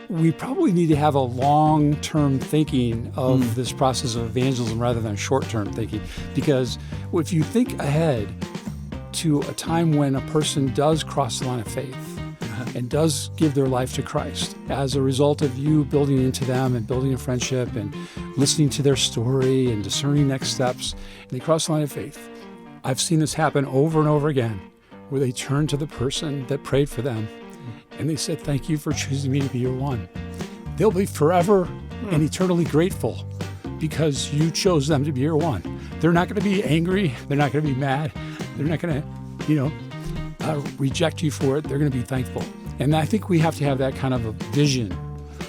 we probably need to have a long-term thinking of this process of evangelism rather than short-term thinking. Because if you think ahead to a time when a person does cross the line of faith and does give their life to Christ as a result of you building into them and building a friendship and listening to their story and discerning next steps, and they cross the line of faith. I've seen this happen over and over again, where they turn to the person that prayed for them and they said, "Thank you for choosing me to be your one." They'll be forever and eternally grateful because you chose them to be your one. They're not going to be angry. They're not going to be mad. They're not going to, reject you for it. They're going to be thankful. And I think we have to have that kind of a vision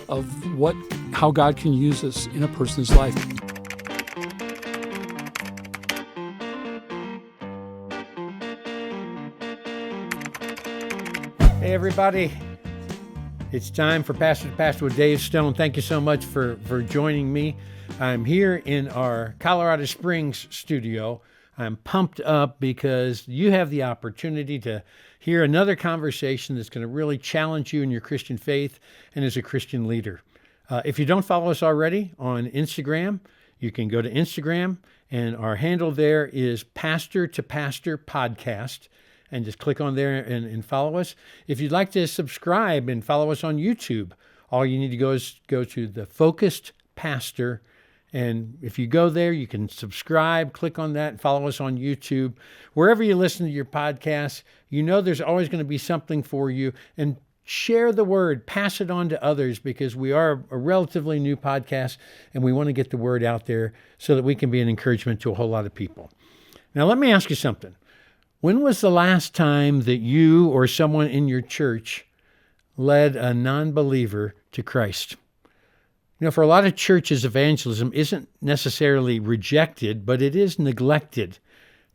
of how God can use us in a person's life. Hey, everybody. It's time for Pastor to Pastor with Dave Stone. Thank you so much for joining me. I'm here in our Colorado Springs studio. I'm pumped up because you have the opportunity to hear another conversation that's going to really challenge you in your Christian faith and as a Christian leader. If you don't follow us already on Instagram, you can go to Instagram, and our handle there is Pastor to Pastor Podcast. And just click on there and follow us. If you'd like to subscribe and follow us on YouTube, all you need to go to the Focused Pastor. And if you go there, you can subscribe, click on that, and follow us on YouTube. Wherever you listen to your podcasts, you know there's always going to be something for you. And share the word, pass it on to others, because we are a relatively new podcast, and we want to get the word out there so that we can be an encouragement to a whole lot of people. Now, let me ask you something. When was the last time that you or someone in your church led a non-believer to Christ? For a lot of churches, evangelism isn't necessarily rejected, but it is neglected.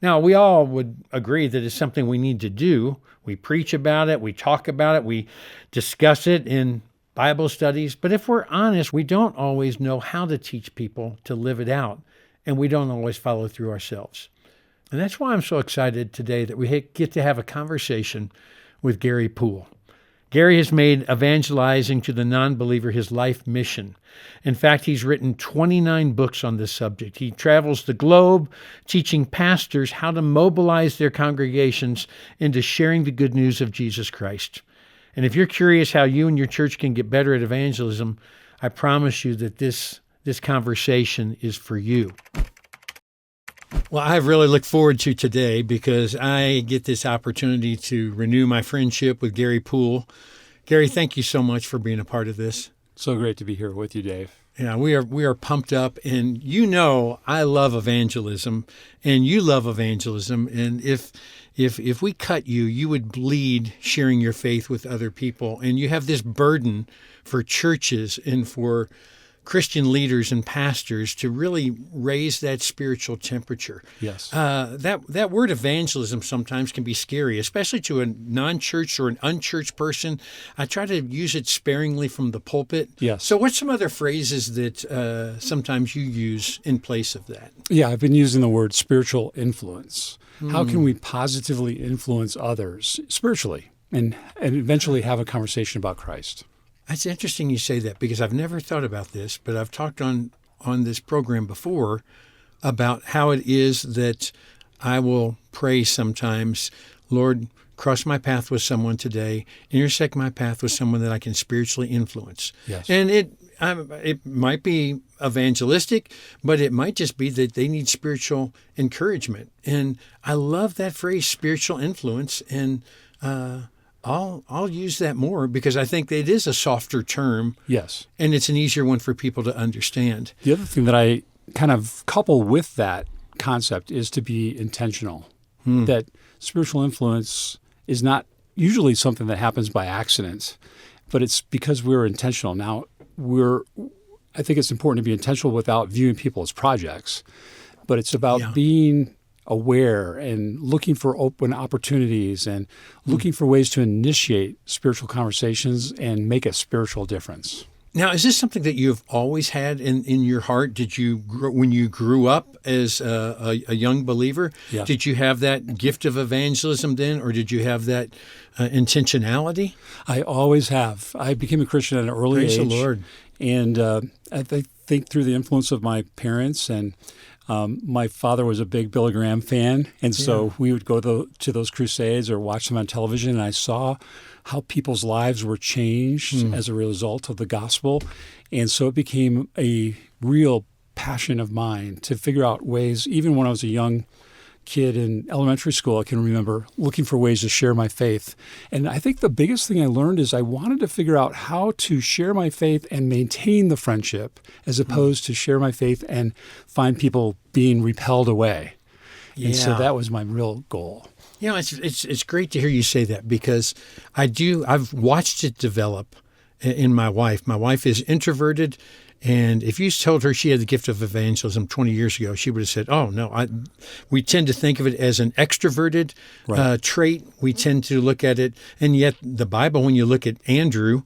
Now, we all would agree that it's something we need to do. We preach about it, we talk about it, we discuss it in Bible studies. But if we're honest, we don't always know how to teach people to live it out, and we don't always follow through ourselves. And that's why I'm so excited today that we get to have a conversation with Garry Poole. Garry has made evangelizing to the non-believer his life mission. In fact, he's written 29 books on this subject. He travels the globe teaching pastors how to mobilize their congregations into sharing the good news of Jesus Christ. And if you're curious how you and your church can get better at evangelism, I promise you that this conversation is for you. Well, I've really looked forward to today because I get this opportunity to renew my friendship with Garry Poole. Garry, thank you so much for being a part of this. So great to be here with you, Dave. Yeah, we are pumped up, and I love evangelism, and you love evangelism, and if we cut you, you would bleed sharing your faith with other people, and you have this burden for churches and for Christian leaders and pastors to really raise that spiritual temperature. Yes. That word evangelism sometimes can be scary, especially to a non-church or an unchurched person. I try to use it sparingly from the pulpit. Yes. So what's some other phrases that sometimes you use in place of that? Yeah, I've been using the word spiritual influence. How can we positively influence others spiritually and eventually have a conversation about Christ? It's interesting you say that because I've never thought about this, but I've talked on this program before about how it is that I will pray sometimes, Lord, cross my path with someone today, intersect my path with someone that I can spiritually influence. Yes. And it might be evangelistic, but it might just be that they need spiritual encouragement. And I love that phrase, spiritual influence, and I'll use that more because I think it is a softer term. Yes. And it's an easier one for people to understand. The other thing that I kind of couple with that concept is to be intentional. That spiritual influence is not usually something that happens by accident, but it's because we're intentional. Now, I think it's important to be intentional without viewing people as projects, but it's about being aware and looking for open opportunities and looking for ways to initiate spiritual conversations and make a spiritual difference. Now, is this something that you've always had in your heart? When you grew up as a young believer, Yeah. did you have that gift of evangelism then, or did you have that intentionality? I always have. I became a Christian at an early age. Praise the Lord. And I think through the influence of my parents, and my father was a big Billy Graham fan, and so we would go to those crusades or watch them on television, and I saw how people's lives were changed as a result of the gospel. And so it became a real passion of mine to figure out ways, even when I was a young kid in elementary school, I can remember looking for ways to share my faith. And I think the biggest thing I learned is I wanted to figure out how to share my faith and maintain the friendship, as opposed to share my faith and find people being repelled away. And so that was my real goal. You know, it's great to hear you say that, because I've watched it develop in my wife. My wife is introverted, and if you told her she had the gift of evangelism 20 years ago, she would have said, "Oh no." We tend to think of it as an extroverted trait. We tend to look at it, and yet the Bible, when you look at Andrew,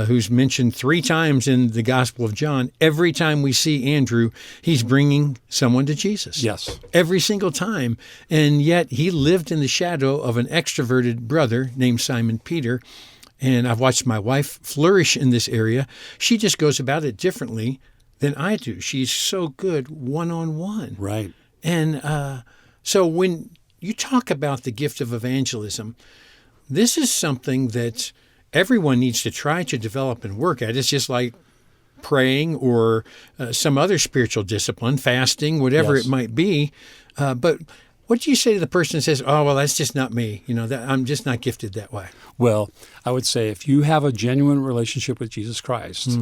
who's mentioned 3 times in the Gospel of John, every time we see Andrew, he's bringing someone to Jesus. Yes. Every single time. And yet he lived in the shadow of an extroverted brother named Simon Peter. And I've watched my wife flourish in this area. She just goes about it differently than I do. She's so good one-on-one. Right. And so when you talk about the gift of evangelism, this is something that everyone needs to try to develop and work at. It's just like praying or some other spiritual discipline, fasting, whatever it might be. But what do you say to the person that says, "Oh, well, that's just not me. I'm just not gifted that way"? Well, I would say if you have a genuine relationship with Jesus Christ,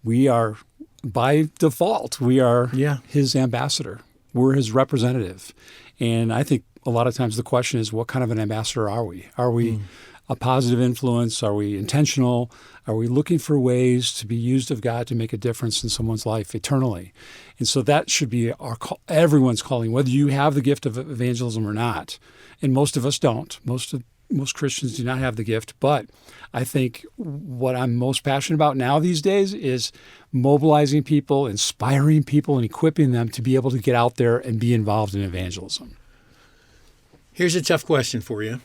we are, by default, we are his ambassador. We're his representative. And I think a lot of times the question is, what kind of an ambassador are we? Are we a positive influence? Are we intentional? Are we looking for ways to be used of God to make a difference in someone's life eternally? And so that should be everyone's calling, whether you have the gift of evangelism or not. And most of us don't. Most Christians do not have the gift. But I think what I'm most passionate about now these days is mobilizing people, inspiring people, and equipping them to be able to get out there and be involved in evangelism. Here's a tough question for you.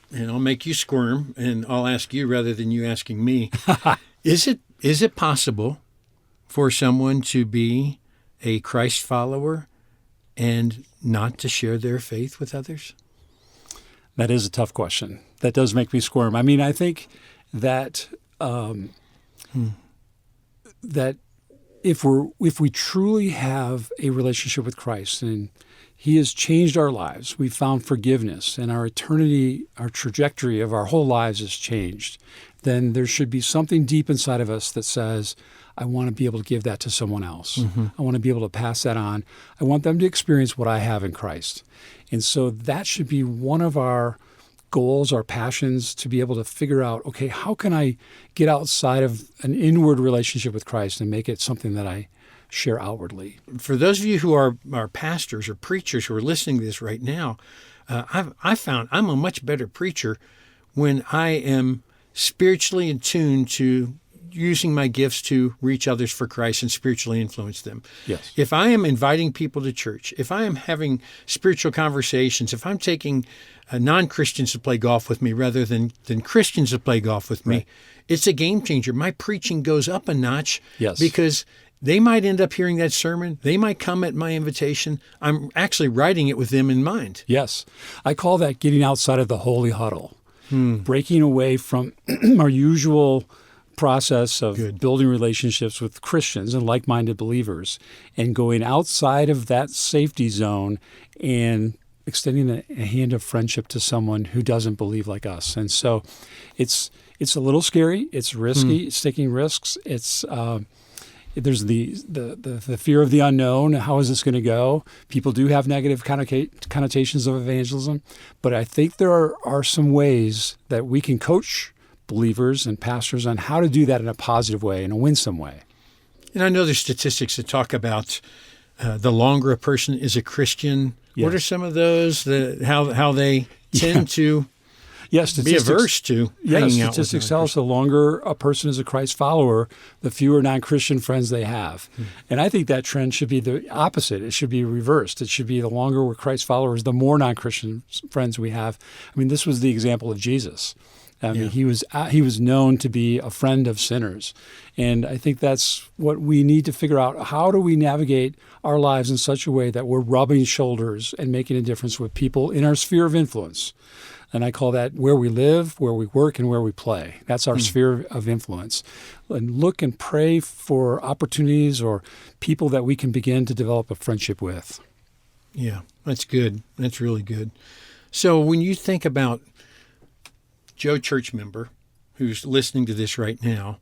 And I'll make you squirm, and I'll ask you rather than you asking me. Is it possible for someone to be a Christ follower and not to share their faith with others? That is a tough question. That does make me squirm. I mean, I think that that if we truly have a relationship with Christ and He has changed our lives, we've found forgiveness, and our eternity, our trajectory of our whole lives has changed, then there should be something deep inside of us that says, I want to be able to give that to someone else. I want to be able to pass that on. I want them to experience what I have in Christ. And so that should be one of our goals, our passions, to be able to figure out, okay, how can I get outside of an inward relationship with Christ and make it something that I share outwardly? For those of you who are pastors or preachers who are listening to this right now, I found I'm a much better preacher when I am spiritually attuned to using my gifts to reach others for Christ and spiritually influence them. Yes. If I am inviting people to church, if I am having spiritual conversations, if I'm taking non-Christians to play golf with me rather than Christians to play golf with me, it's a game changer. My preaching goes up a notch because they might end up hearing that sermon. They might come at my invitation. I'm actually writing it with them in mind. Yes. I call that getting outside of the holy huddle, breaking away from our usual process of building relationships with Christians and like-minded believers and going outside of that safety zone and extending a hand of friendship to someone who doesn't believe like us. And so it's a little scary. It's risky. It's taking risks. It's there's the fear of the unknown. How is this going to go? People do have negative connotations of evangelism, but I think there are some ways that we can coach believers and pastors on how to do that in a positive way, in a winsome way. And I know there's statistics that talk about the longer a person is a Christian. What are some of those? How they tend to Yes, be averse to hanging out with statistics tell us the longer a person is a Christ follower, the fewer non-Christian friends they have. And I think that trend should be the opposite. It should be reversed. It should be the longer we're Christ followers, the more non-Christian friends we have. I mean, this was the example of Jesus. I mean, he was known to be a friend of sinners. And I think that's what we need to figure out. How do we navigate our lives in such a way that we're rubbing shoulders and making a difference with people in our sphere of influence? And I call that where we live, where we work, and where we play. That's our sphere of influence. And look and pray for opportunities or people that we can begin to develop a friendship with. Yeah, that's good. That's really good. So when you think about Joe church member who's listening to this right now,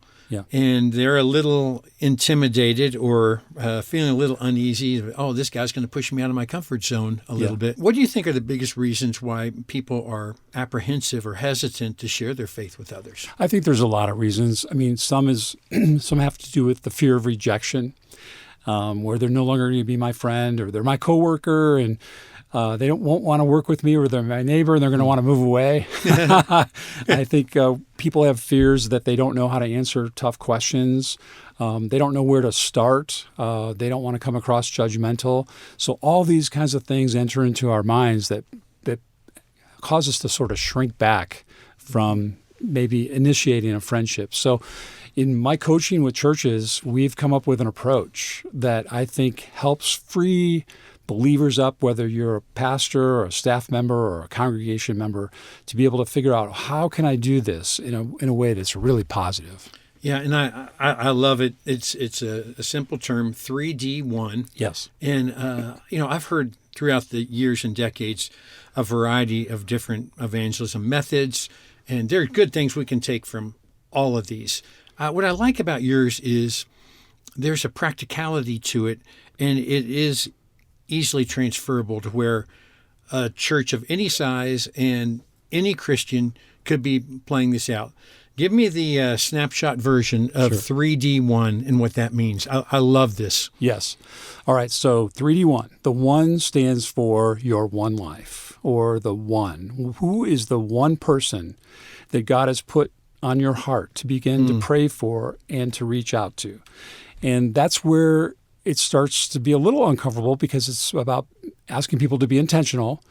and they're a little intimidated or feeling a little uneasy, oh, this guy's going to push me out of my comfort zone a little bit. What do you think are the biggest reasons why people are apprehensive or hesitant to share their faith with others? I think there's a lot of reasons. I mean, some have to do with the fear of rejection, where they're no longer going to be my friend, or they're my coworker, and they won't want to work with me, or they're my neighbor and they're going to want to move away. I think people have fears that they don't know how to answer tough questions. They don't know where to start. They don't want to come across judgmental. So all these kinds of things enter into our minds that cause us to sort of shrink back from maybe initiating a friendship. So in my coaching with churches, we've come up with an approach that I think helps free believers up, whether you're a pastor or a staff member or a congregation member, to be able to figure out, how can I do this in a way that's really positive? Yeah, and I love it. It's a simple term, 3D1. Yes. And, I've heard throughout the years and decades a variety of different evangelism methods, and there are good things we can take from all of these. What I like about yours is there's a practicality to it, and it is easily transferable to where a church of any size and any Christian could be playing this out. Give me the snapshot version of 3D1 and what that means. I love this. Yes. All right. So 3D1. The one stands for your one life, or the one. Who is the one person that God has put on your heart to begin to pray for and to reach out to? And that's where it starts to be a little uncomfortable, because it's about asking people to be intentional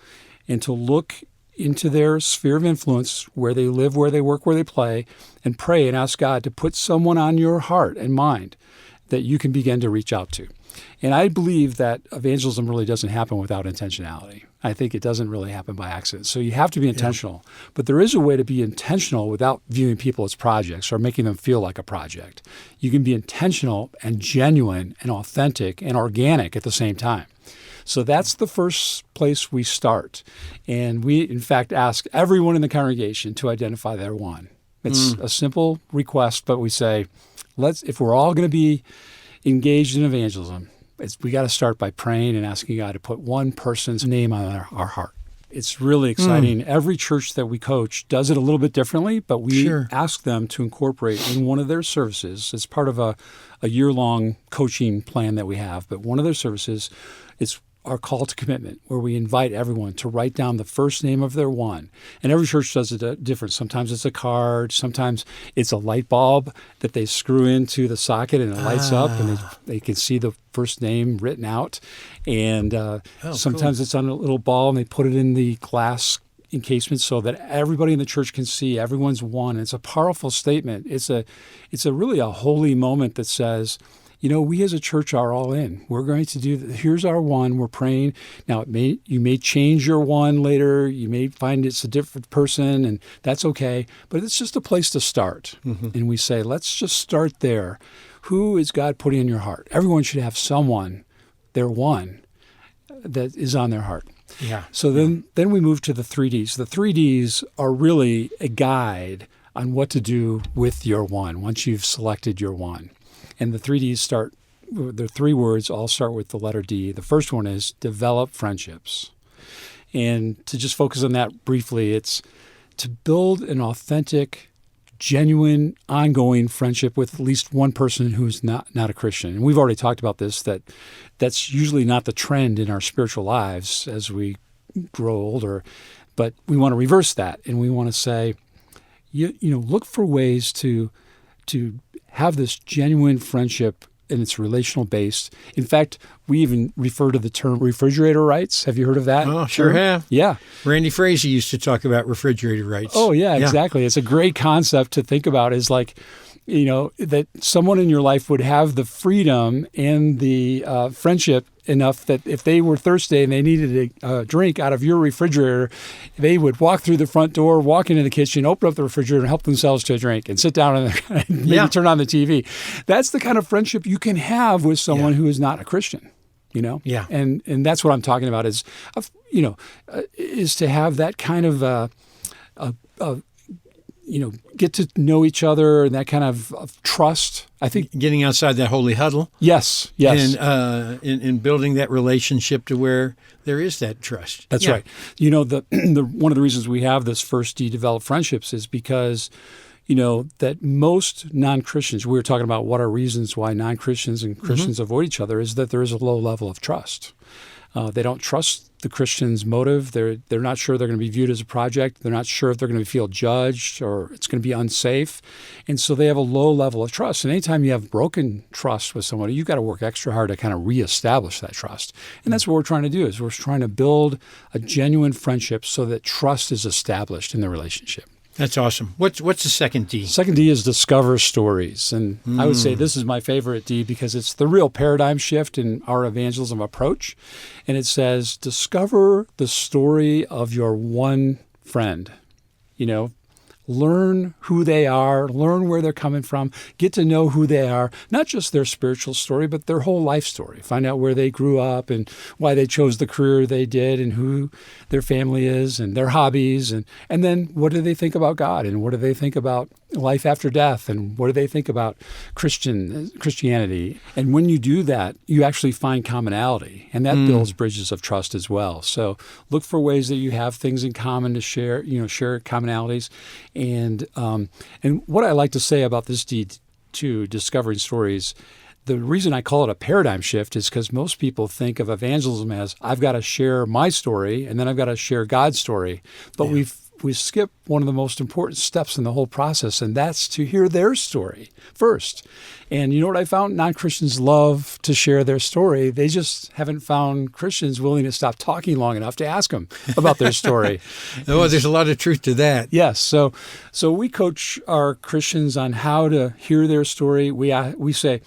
and to look into their sphere of influence, where they live, where they work, where they play, and pray and ask God to put someone on your heart and mind that you can begin to reach out to. And I believe that evangelism really doesn't happen without intentionality. I think it doesn't really happen by accident. So you have to be intentional. Yeah. But there is a way to be intentional without viewing people as projects or making them feel like a project. You can be intentional and genuine and authentic and organic at the same time. So that's the first place we start. And we, in fact, ask everyone in the congregation to identify their one. It's a simple request, but we say, if we're all going to be engaged in evangelism, we got to start by praying and asking God to put one person's name on our heart. It's really exciting. Every church that we coach does it a little bit differently, but we ask them to incorporate in one of their services. It's part of a year-long coaching plan that we have, but one of their services is our call to commitment, where we invite everyone to write down the first name of their one. And every church does it different. Sometimes it's a card. Sometimes it's a light bulb that they screw into the socket and it lights up, and they can see the first name written out. And sometimes it's on a little ball, and they put it in the glass encasement so that everybody in the church can see everyone's one. And it's a powerful statement. It's really a holy moment that says, we as a church are all in. We're going to do, here's our one, we're praying. Now, you may change your one later. You may find it's a different person, and that's okay. But it's just a place to start. And we say, let's just start there. Who is God putting in your heart? Everyone should have someone, their one, that is on their heart. Yeah. So then we move to the 3Ds. The 3Ds are really a guide on what to do with your one once you've selected your one. And the 3Ds the three words all start with the letter D. The first one is develop friendships. And to just focus on that briefly, it's to build an authentic, genuine, ongoing friendship with at least one person who's not a Christian. And we've already talked about this, that's usually not the trend in our spiritual lives as we grow older. But we want to reverse that, and we want to say, look for ways to have this genuine friendship, and it's relational based. In fact, we even refer to the term refrigerator rights. Have you heard of that? Oh, sure have. Yeah. Randy Frazee used to talk about refrigerator rights. Oh, yeah, exactly. It's a great concept to think about, is like, that someone in your life would have the freedom and the friendship enough that if they were thirsty and they needed a drink out of your refrigerator, they would walk through the front door, walk into the kitchen, open up the refrigerator, and help themselves to a drink and sit down and maybe turn on the TV. That's the kind of friendship you can have with someone who is not a Christian. Yeah. And that's what I'm talking about is to have that kind of get to know each other and that kind of trust. I think getting outside that holy huddle. Yes. And in building that relationship to where there is that trust. That's right. The one of the reasons we have this first D, develop friendships, is because that most non-Christians, we were talking about what are reasons why non-Christians and Christians avoid each other, is that there is a low level of trust. They don't trust the Christian's motive. They're not sure they're going to be viewed as a project. They're not sure if they're going to feel judged or it's going to be unsafe. And so they have a low level of trust. And anytime you have broken trust with somebody, you've got to work extra hard to kind of reestablish that trust. And that's what we're trying to do, is we're trying to build a genuine friendship so that trust is established in the relationship. That's awesome. What's the second D? Second D is discover stories. And I would say this is my favorite D because it's the real paradigm shift in our evangelism approach. And it says, discover the story of your one friend. Learn who they are, learn where they're coming from, get to know who they are, not just their spiritual story, but their whole life story. Find out where they grew up and why they chose the career they did and who their family is and their hobbies. And then what do they think about God and what do they think about life after death and what do they think about Christianity. And when you do that, you actually find commonality, and that builds bridges of trust as well. So look for ways that you have things in common to share commonalities. And what I like to say about this deed to discovering stories, the reason I call it a paradigm shift is because most people think of evangelism as I've got to share my story and then I've got to share God's story. But we skip one of the most important steps in the whole process, and that's to hear their story first. And you know what I found? Non-Christians love to share their story. They just haven't found Christians willing to stop talking long enough to ask them about their story. Oh, there's a lot of truth to that. Yes. So we coach our Christians on how to hear their story. We say,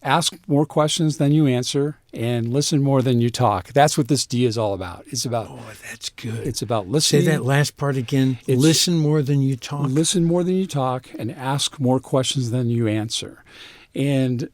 ask more questions than you answer and listen more than you talk. That's what this D is all about. It's about... Oh, that's good. It's about listening. Say that last part again. Listen more than you talk. Listen more than you talk and ask more questions than you answer. And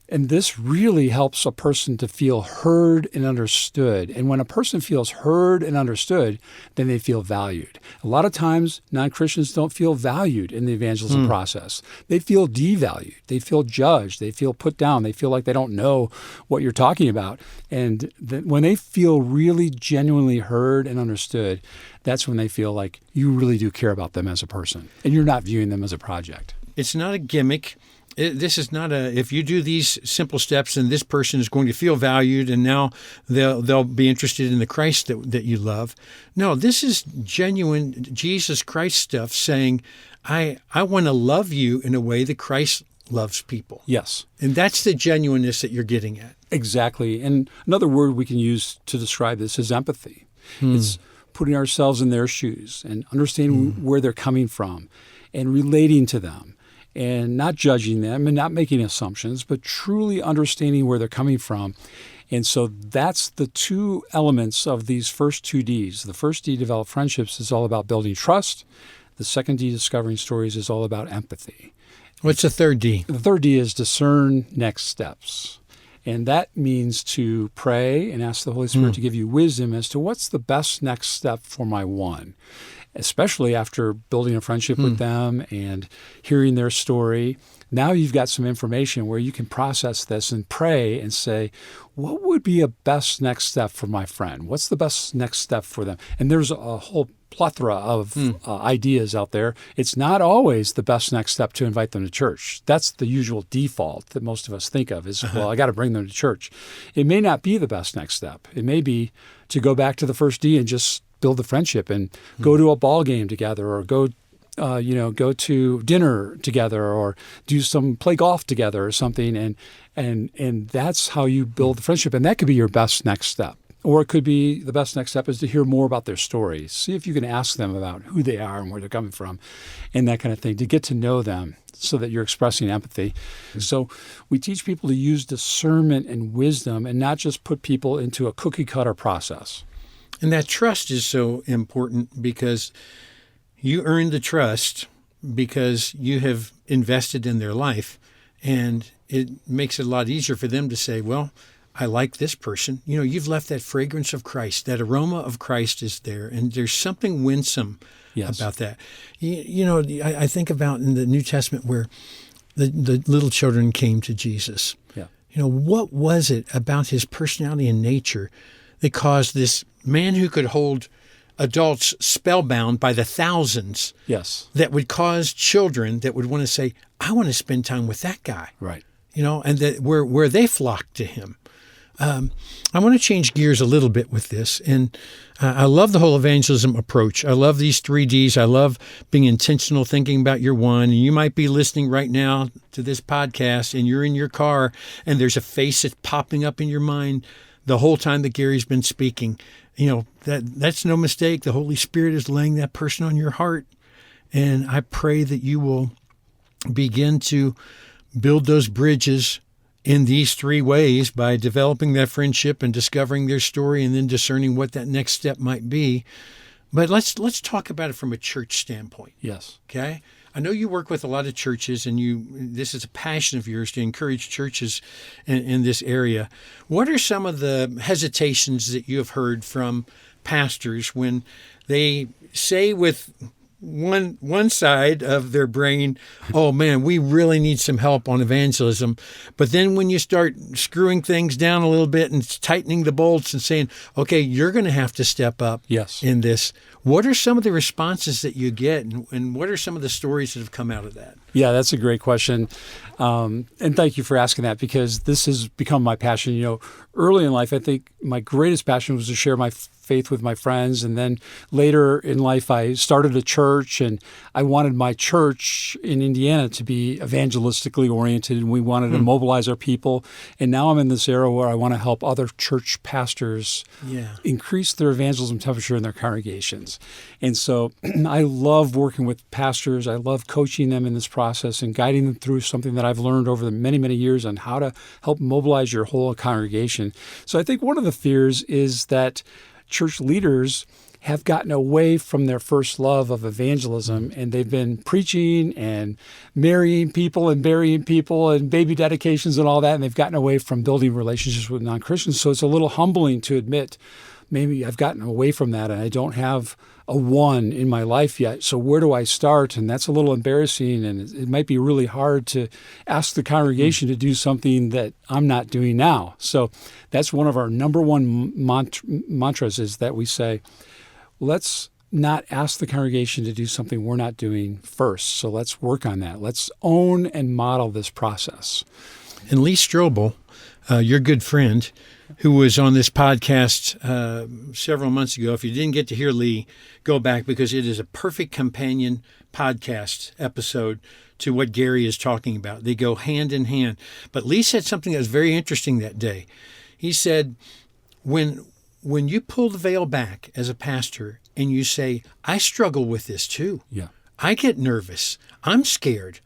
this really helps a person to feel heard and understood. And when a person feels heard and understood, then they feel valued. A lot of times, non-Christians don't feel valued in the evangelism process. They feel devalued. They feel judged. They feel put down. They feel like they don't know what you're talking about. And when they feel really genuinely heard and understood, that's when they feel like you really do care about them as a person, and you're not viewing them as a project. It's not a gimmick. This is not if you do these simple steps, then this person is going to feel valued, and now they'll be interested in the Christ that you love. No, this is genuine Jesus Christ stuff saying, I want to love you in a way that Christ loves people. Yes. And that's the genuineness that you're getting at. Exactly. And another word we can use to describe this is empathy. It's putting ourselves in their shoes and understanding where they're coming from and relating to them. And not judging them and not making assumptions, but truly understanding where they're coming from. And so that's the two elements of these first two Ds. The first D, develop friendships, is all about building trust. The second D, discovering stories, is all about empathy. What's the third D? The third D is discern next steps. And that means to pray and ask the Holy Spirit to give you wisdom as to what's the best next step for my one, especially after building a friendship with them and hearing their story. Now you've got some information where you can process this and pray and say, what would be a best next step for my friend? What's the best next step for them? And there's a whole plethora of ideas out there. It's not always the best next step to invite them to church. That's the usual default that most of us think of is, well, I got to bring them to church. It may not be the best next step. It may be to go back to the first D and just build the friendship and go to a ball game together, or go to dinner together, or play golf together or something. And that's how you build the friendship. And that could be your best next step. Or it could be the best next step is to hear more about their stories. See if you can ask them about who they are and where they're coming from and that kind of thing, to get to know them so that you're expressing empathy. So we teach people to use discernment and wisdom and not just put people into a cookie cutter process. And that trust is so important, because you earn the trust because you have invested in their life, and it makes it a lot easier for them to say, well, I like this person. You've left that fragrance of Christ, that aroma of Christ is there, and there's something winsome about that. I think about in the New Testament where the little children came to Jesus. Yeah. What was it about his personality and nature that caused this man who could hold adults spellbound by the thousands, that would cause children that would want to say, I want to spend time with that guy. Right. And that where they flocked to him. I want to change gears a little bit with this. And I love the whole evangelism approach. I love these 3 Ds. I love being intentional, thinking about your one. And you might be listening right now to this podcast, and you're in your car, and there's a face that's popping up in your mind the whole time that Gary's been speaking. That's no mistake. The Holy Spirit is laying that person on your heart. And I pray that you will begin to build those bridges in these 3 ways, by developing that friendship and discovering their story, and then discerning what that next step might be. But let's talk about it from a church standpoint. Yes. Okay? I know you work with a lot of churches, and this is a passion of yours to encourage churches in this area. What are some of the hesitations that you have heard from pastors when they say with one side of their brain, oh man, we really need some help on evangelism. But then when you start screwing things down a little bit and tightening the bolts and saying, okay, you're going to have to step up in this. What are some of the responses that you get, and what are some of the stories that have come out of that? Yeah, that's a great question. And thank you for asking that, because this has become my passion. Early in life, I think my greatest passion was to share my faith with my friends. And then later in life, I started a church, and I wanted my church in Indiana to be evangelistically oriented, and we wanted to mobilize our people. And now I'm in this era where I want to help other church pastors increase their evangelism temperature in their congregations. And so I love working with pastors. I love coaching them in this process and guiding them through something that I've learned over the many, many years on how to help mobilize your whole congregation. So I think one of the fears is that church leaders have gotten away from their first love of evangelism, and they've been preaching and marrying people and burying people and baby dedications and all that, and they've gotten away from building relationships with non-Christians. So it's a little humbling to admit, maybe I've gotten away from that and I don't have a one in my life yet. So where do I start? And that's a little embarrassing, and it might be really hard to ask the congregation to do something that I'm not doing now. So that's one of our number one mantras, is that we say, let's not ask the congregation to do something we're not doing first. So let's work on that. Let's own and model this process. And Lee Strobel, your good friend, who was on this podcast several months ago. If you didn't get to hear Lee, go back, because it is a perfect companion podcast episode to what Gary is talking about. They go hand in hand. But Lee said something that was very interesting that day. He said, when you pull the veil back as a pastor and you say, I struggle with this too. Yeah. I get nervous. I'm scared.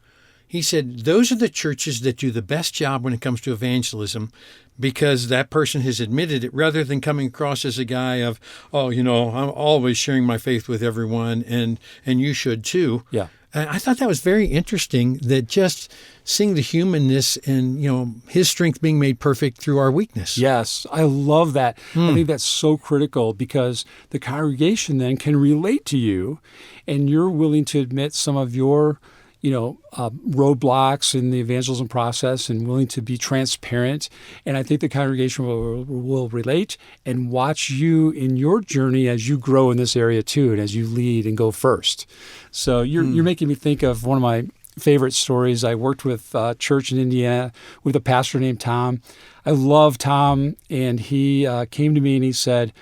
He said, those are the churches that do the best job when it comes to evangelism, because that person has admitted it, rather than coming across as a guy of, oh, I'm always sharing my faith with everyone, and you should too. Yeah. And I thought that was very interesting, that just seeing the humanness and, his strength being made perfect through our weakness. Yes, I love that. I think that's so critical, because the congregation then can relate to you, and you're willing to admit some of your roadblocks in the evangelism process, and willing to be transparent. And I think the congregation will relate and watch you in your journey as you grow in this area too, and as you lead and go first. So you're making me think of one of my favorite stories. I worked with a church in Indiana with a pastor named Tom. I love Tom, and he came to me and he said,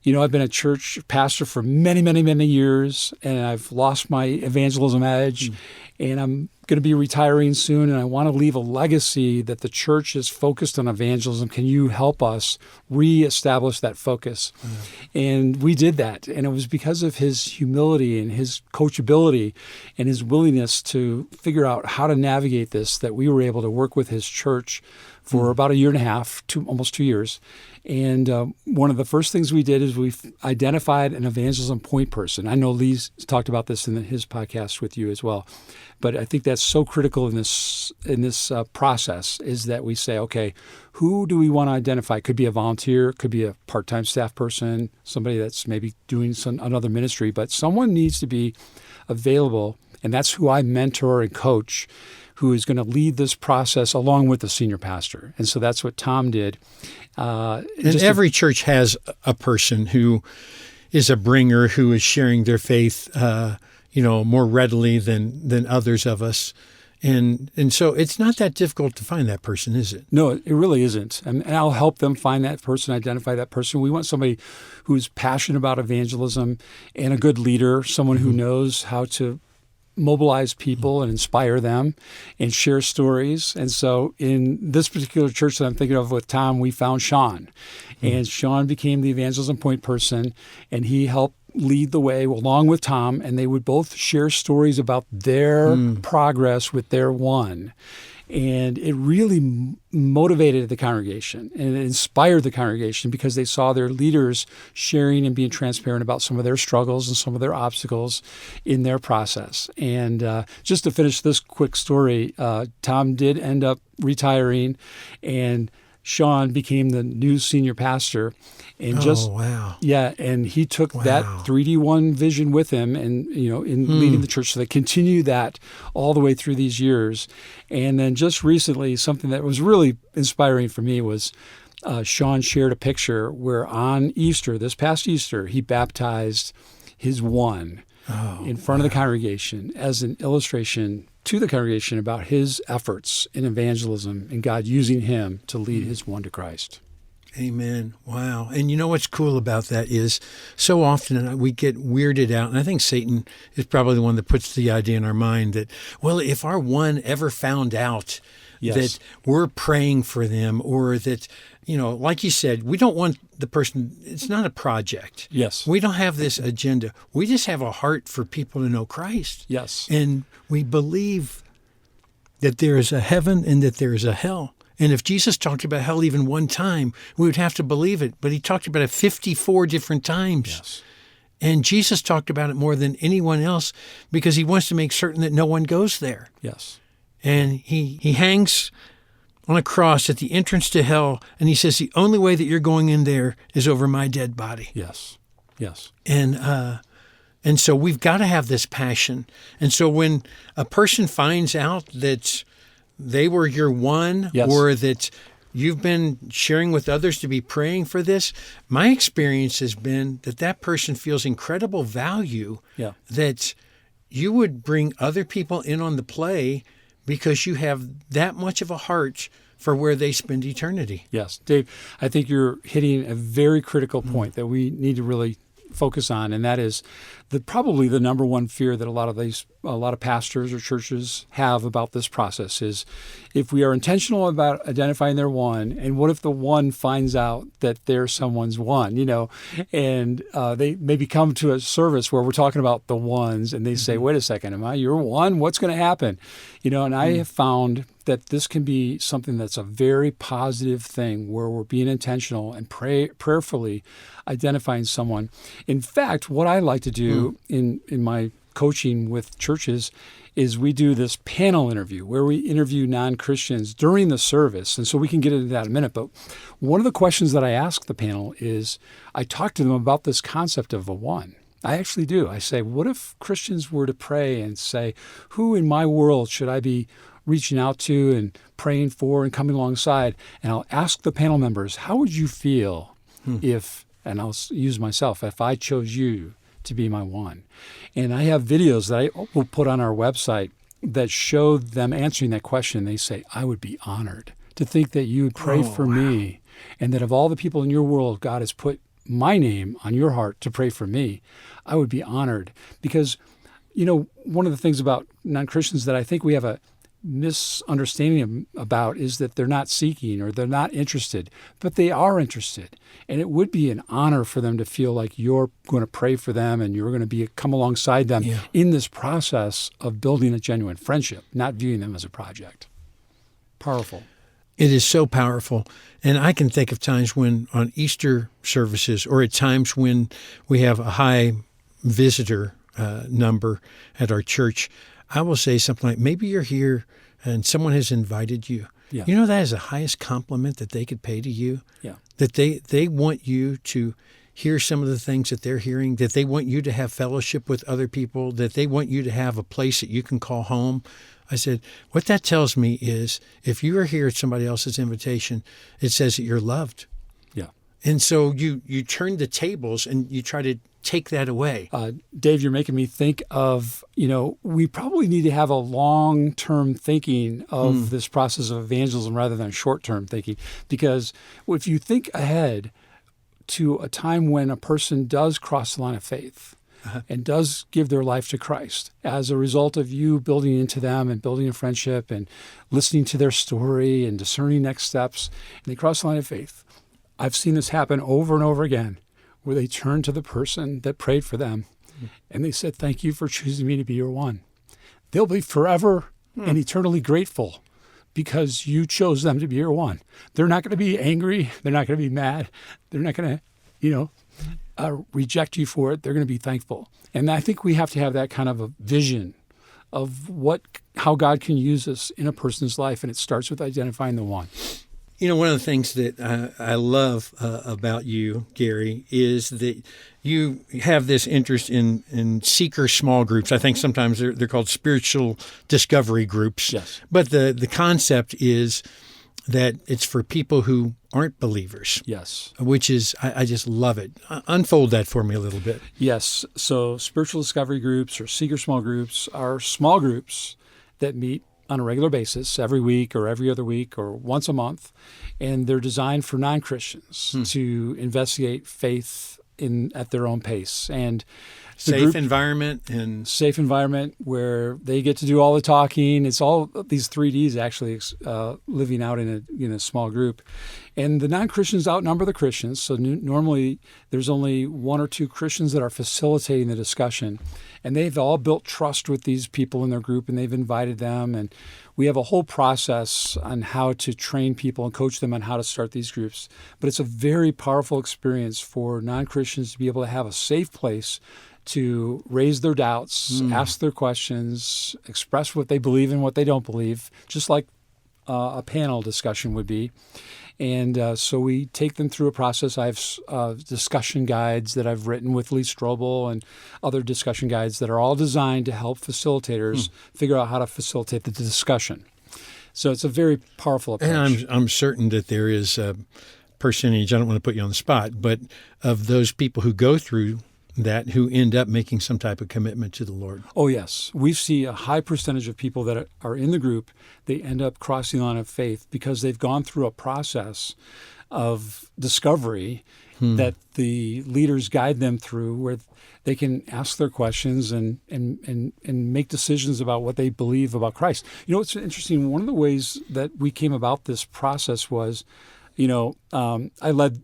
I've been a church pastor for many, many, many years, and I've lost my evangelism edge, and I'm going to be retiring soon, and I want to leave a legacy that the church is focused on evangelism. Can you help us reestablish that focus? And we did that, and it was because of his humility and his coachability and his willingness to figure out how to navigate this that we were able to work with his church for about a year and a half, almost 2 years. And one of the first things we did is we identified an evangelism point person. I know Lee's talked about this in his podcast with you as well, but I think that's so critical in this process is that we say, okay, who do we want to identify? Could be a volunteer, could be a part-time staff person, somebody that's maybe doing another ministry, but someone needs to be available, and that's who I mentor and coach, who is going to lead this process along with the senior pastor. And so that's what Tom did. And every church has a person who is a bringer, who is sharing their faith, more readily than others of us. And so it's not that difficult to find that person, is it? No, it really isn't. And I'll help them find that person, identify that person. We want somebody who's passionate about evangelism and a good leader, someone who knows how to mobilize people and inspire them and share stories. And so in this particular church that I'm thinking of with Tom, we found Sean. And Sean became the evangelism point person, and he helped lead the way along with Tom, and they would both share stories about their progress with their one. And it really motivated the congregation and it inspired the congregation because they saw their leaders sharing and being transparent about some of their struggles and some of their obstacles in their process. And just to finish this quick story, Tom did end up retiring, and Sean became the new senior pastor. And and he took that 3D1 vision with him, and in leading the church. So they continued that all the way through these years. And then just recently, something that was really inspiring for me was Sean shared a picture where on Easter, this past Easter, he baptized his one in front of the congregation as an illustration to the congregation about his efforts in evangelism and God using him to lead his one to Christ. Amen. Wow. And you know what's cool about that is so often we get weirded out, and I think Satan is probably the one that puts the idea in our mind that, well, if our one ever found out that we're praying for them, or that, like you said, we don't want the person, it's not a project. Yes. We don't have this agenda. We just have a heart for people to know Christ. Yes. And we believe that there is a heaven and that there is a hell. And if Jesus talked about hell even one time, we would have to believe it. But he talked about it 54 different times. Yes. And Jesus talked about it more than anyone else because he wants to make certain that no one goes there. Yes. And he hangs on a cross at the entrance to hell, and he says, the only way that you're going in there is over my dead body. Yes. Yes. And so we've got to have this passion. And so when a person finds out that they were your one, or that you've been sharing with others to be praying for this, my experience has been that person feels incredible value, that you would bring other people in on the play because you have that much of a heart for where they spend eternity. Yes. Dave, I think you're hitting a very critical point that we need to really focus on, and that is probably the number one fear that a lot of pastors or churches have about this process is if we are intentional about identifying their one, and what if the one finds out that they're someone's one, and they maybe come to a service where we're talking about the ones, and they say, wait a second, am I your one? What's going to happen? And I have found that this can be something that's a very positive thing where we're being intentional and prayerfully identifying someone. In fact, what I like to do in my coaching with churches is we do this panel interview where we interview non-Christians during the service. And so we can get into that in a minute. But one of the questions that I ask the panel is I talk to them about this concept of a one. I actually do. I say, what if Christians were to pray and say, who in my world should I be reaching out to and praying for and coming alongside? And I'll ask the panel members, how would you feel if, and I'll use myself, if I chose you to be my one? And I have videos that I will put on our website that show them answering that question. They say, I would be honored to think that you would pray for me, and that of all the people in your world, God has put my name on your heart to pray for me, I would be honored. Because, one of the things about non-Christians that I think we have a misunderstanding about is that they're not seeking or they're not interested, but they are interested. And it would be an honor for them to feel like you're going to pray for them and you're going to come alongside them in this process of building a genuine friendship, not viewing them as a project. Powerful. It is so powerful. And I can think of times when on Easter services or at times when we have a high visitor number at our church, I will say something like, maybe you're here and someone has invited you. Yeah. That is the highest compliment that they could pay to you. Yeah. That they want you to hear some of the things that they're hearing, that they want you to have fellowship with other people, that they want you to have a place that you can call home. I said, what that tells me is if you are here at somebody else's invitation, it says that you're loved. Yeah. And so you turn the tables and you try to take that away. Dave, you're making me think of, we probably need to have a long-term thinking of this process of evangelism rather than short-term thinking. Because if you think ahead to a time when a person does cross the line of faith and does give their life to Christ as a result of you building into them and building a friendship and listening to their story and discerning next steps, and they cross the line of faith. I've seen this happen over and over again, where they turn to the person that prayed for them and they said, thank you for choosing me to be your one. They'll be forever and eternally grateful because you chose them to be your one. They're not going to be angry. They're not going to be mad. They're not going to, reject you for it. They're going to be thankful. And I think we have to have that kind of a vision of how God can use us in a person's life. And it starts with identifying the one. One of the things that I love about you, Garry, is that you have this interest in seeker small groups. I think sometimes they're called spiritual discovery groups. Yes. But the concept is that it's for people who aren't believers. Yes. Which is, I just love it. Unfold that for me a little bit. Yes. So spiritual discovery groups or seeker small groups are small groups that meet on a regular basis, every week or every other week or once a month. And they're designed for non-Christians to investigate faith at their own pace. And safe environment where they get to do all the talking. It's all these 3Ds actually living out in a small group. And the non-Christians outnumber the Christians. So normally there's only one or two Christians that are facilitating the discussion. And they've all built trust with these people in their group, and they've invited them. And we have a whole process on how to train people and coach them on how to start these groups. But it's a very powerful experience for non-Christians to be able to have a safe place to raise their doubts, ask their questions, express what they believe and what they don't believe, just like a panel discussion would be. And so we take them through a process. I have discussion guides that I've written with Lee Strobel and other discussion guides that are all designed to help facilitators figure out how to facilitate the discussion. So it's a very powerful approach. And I'm certain that there is a percentage, I don't want to put you on the spot, but of those people who go through that who end up making some type of commitment to the Lord. Oh, yes. We see a high percentage of people that are in the group, they end up crossing the line of faith because they've gone through a process of discovery that the leaders guide them through, where they can ask their questions and make decisions about what they believe about Christ. It's interesting. One of the ways that we came about this process was, I led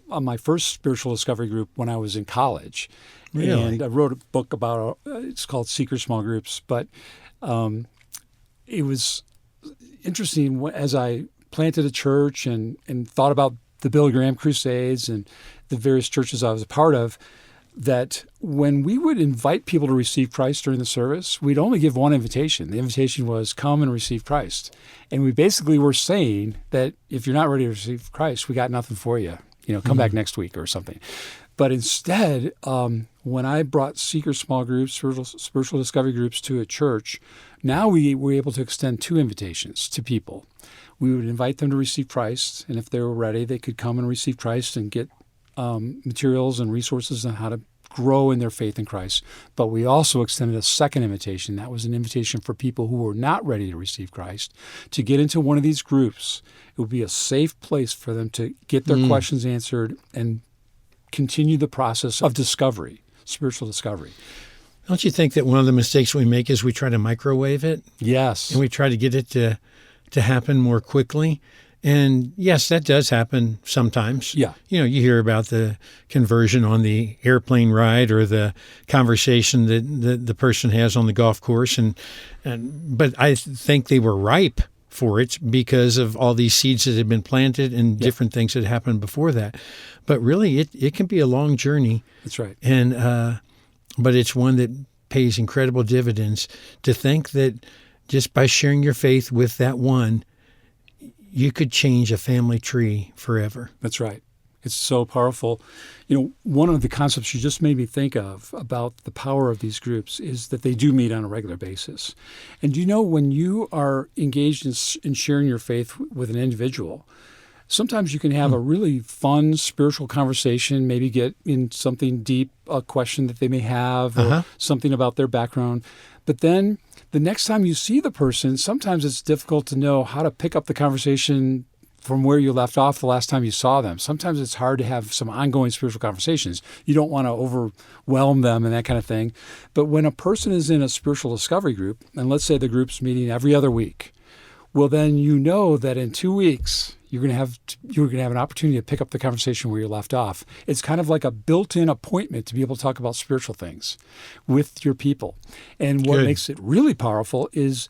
my first spiritual discovery group when I was in college. Really? And I wrote a book about it's called Seeker Small Groups. But it was interesting as I planted a church and thought about the Billy Graham Crusades and the various churches I was a part of, that when we would invite people to receive Christ during the service, we'd only give one invitation. The invitation was, come and receive Christ. And we basically were saying that if you're not ready to receive Christ, we got nothing for you. Come back next week or something. But instead, when I brought seeker small groups, spiritual discovery groups to a church, now we were able to extend two invitations to people. We would invite them to receive Christ, and if they were ready, they could come and receive Christ and get materials and resources on how to grow in their faith in Christ. But we also extended a second invitation. That was an invitation for people who were not ready to receive Christ to get into one of these groups. It would be a safe place for them to get their questions answered and continue the process of discovery, spiritual discovery. Don't you think that one of the mistakes we make is we try to microwave it? Yes. And we try to get it to happen more quickly. And yes, that does happen sometimes. Yeah. You hear about the conversion on the airplane ride or the conversation that the person has on the golf course. But I think they were ripe for it because of all these seeds that had been planted and different things that happened before that. But really, it can be a long journey. That's right. And but it's one that pays incredible dividends. To think that just by sharing your faith with that one, you could change a family tree forever. That's right. It's so powerful. One of the concepts you just made me think of about the power of these groups is that they do meet on a regular basis. And when you are engaged in sharing your faith with an individual, sometimes you can have a really fun spiritual conversation, maybe get in something deep, a question that they may have or something about their background. But then the next time you see the person, sometimes it's difficult to know how to pick up the conversation from where you left off the last time you saw them. Sometimes it's hard to have some ongoing spiritual conversations. You don't want to overwhelm them and that kind of thing. But when a person is in a spiritual discovery group, and let's say the group's meeting every other week, well, then that in 2 weeks, you're going to have an opportunity to pick up the conversation where you left off. It's kind of like a built-in appointment to be able to talk about spiritual things with your people. And what makes it really powerful is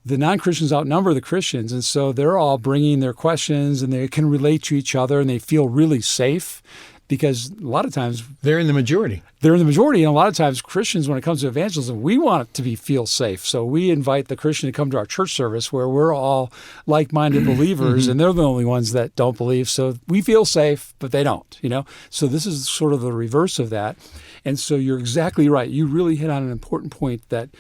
the non-Christians outnumber the Christians, and so they're all bringing their questions, and they can relate to each other, and they feel really safe because a lot of times they're in the majority. They're in the majority, and a lot of times Christians, when it comes to evangelism, we want it to feel safe. So we invite the Christian to come to our church service where we're all like-minded believers, and they're the only ones that don't believe. So we feel safe, but they don't, So this is sort of the reverse of that. And so you're exactly right. You really hit on an important point that